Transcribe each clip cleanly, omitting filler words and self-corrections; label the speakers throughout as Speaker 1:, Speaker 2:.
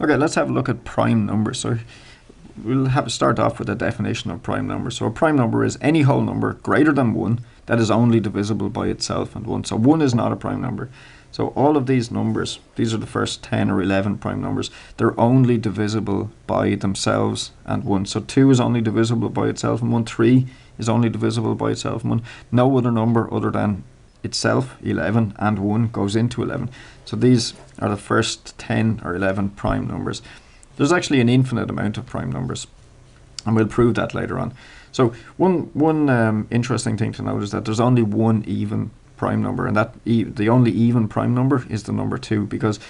Speaker 1: Okay, let's have a look at prime numbers. So we'll start off with a definition of prime number. So a prime number is any whole number greater than 1 that is only divisible by itself and 1. So 1 is not a prime number. So all of these numbers, these are the first 10 or 11 prime numbers, they're only divisible by themselves and 1. So 2 is only divisible by itself and 1. 3 is only divisible by itself and 1. No other number other than itself, 11, and 1 goes into 11. So these are the first 10 or 11 prime numbers. There's actually an infinite amount of prime numbers, and we'll prove that later on. So one interesting thing to note is that there's only one even prime number, and that the only even prime number is the number 2, because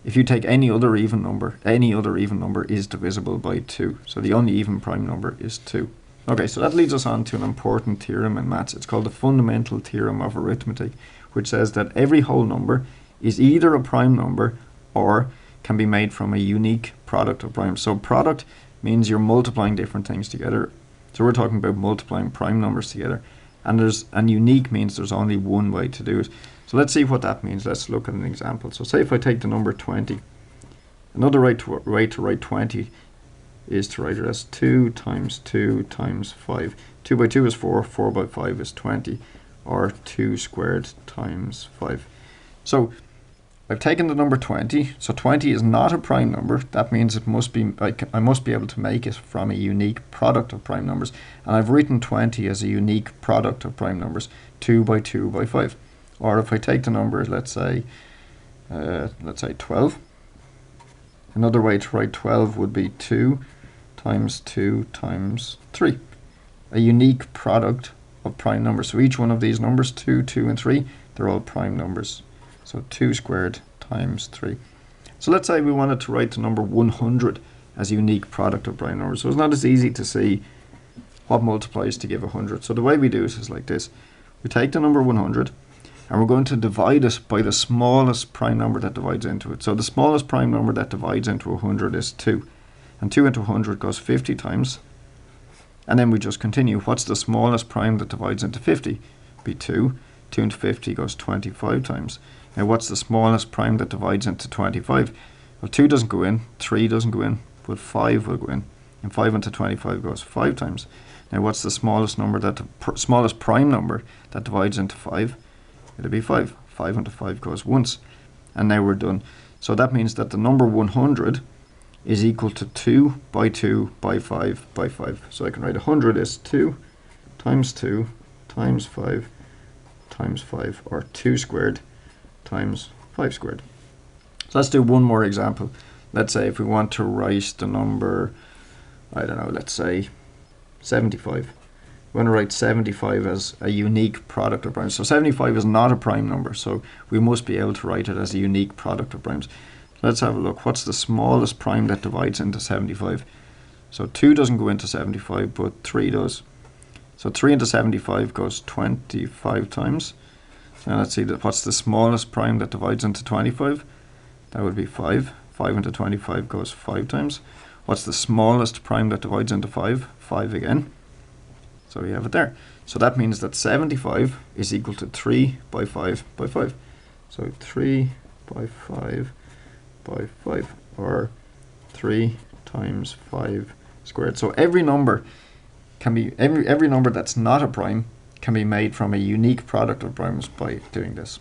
Speaker 1: if you take any other even number is divisible by 2. So the only even prime number is 2. Okay, so that leads us on to an important theorem in maths. It's called the fundamental theorem of arithmetic, which says that every whole number is either a prime number or can be made from a unique product of primes. So product means you're multiplying different things together. So we're talking about multiplying prime numbers together. And unique means there's only one way to do it. So let's see what that means. Let's look at an example. So say if I take the number 20. Another way to write 20 is to write it as 2 times 2 times 5. 2 by 2 is 4, 4 by 5 is 20, or 2 squared times 5. So I've taken the number 20, so 20 is not a prime number. That means it must be, I must be able to make it from a unique product of prime numbers. And I've written 20 as a unique product of prime numbers, 2 by 2 by 5. Or if I take the number, let's say 12. Another way to write 12 would be 2 times 2 times 3. A unique product of prime numbers. So each one of these numbers, 2, 2, and 3, they're all prime numbers. So 2 squared times 3. So let's say we wanted to write the number 100 as a unique product of prime numbers. So it's not as easy to see what multiplies to give 100. So the way we do it is like this. We take the number 100 and we're going to divide it by the smallest prime number that divides into it. So the smallest prime number that divides into 100 is 2. And 2 into 100 goes 50 times. And then we just continue. What's the smallest prime that divides into 50? Be 2. 2 into 50 goes 25 times. Now what's the smallest prime that divides into 25? Well, 2 doesn't go in, 3 doesn't go in, but 5 will go in. And 5 into 25 goes 5 times. Now what's the smallest number smallest prime number that divides into 5? It'll be 5. 5 into 5 goes once. And now we're done. So that means that the number 100 is equal to 2 by 2 by 5 by 5. So I can write 100 is 2 times 2 times 5 times 5, or 2 squared times 5 squared. So let's do one more example. Let's say if we want to write the number, I don't know, let's say 75. We want to write 75 as a unique product of primes. So 75 is not a prime number, so we must be able to write it as a unique product of primes. Let's have a look. What's the smallest prime that divides into 75? So 2 doesn't go into 75, but 3 does. So 3 into 75 goes 25 times. Now let's see, what's the smallest prime that divides into 25? That would be 5. 5 into 25 goes 5 times. What's the smallest prime that divides into 5? 5 again. So we have it there. So that means that 75 is equal to 3 by 5 by 5. So 3 by 5 by 5, or 3 times 5 squared. So every number can be, every number that's not a prime can be made from a unique product of primes by doing this.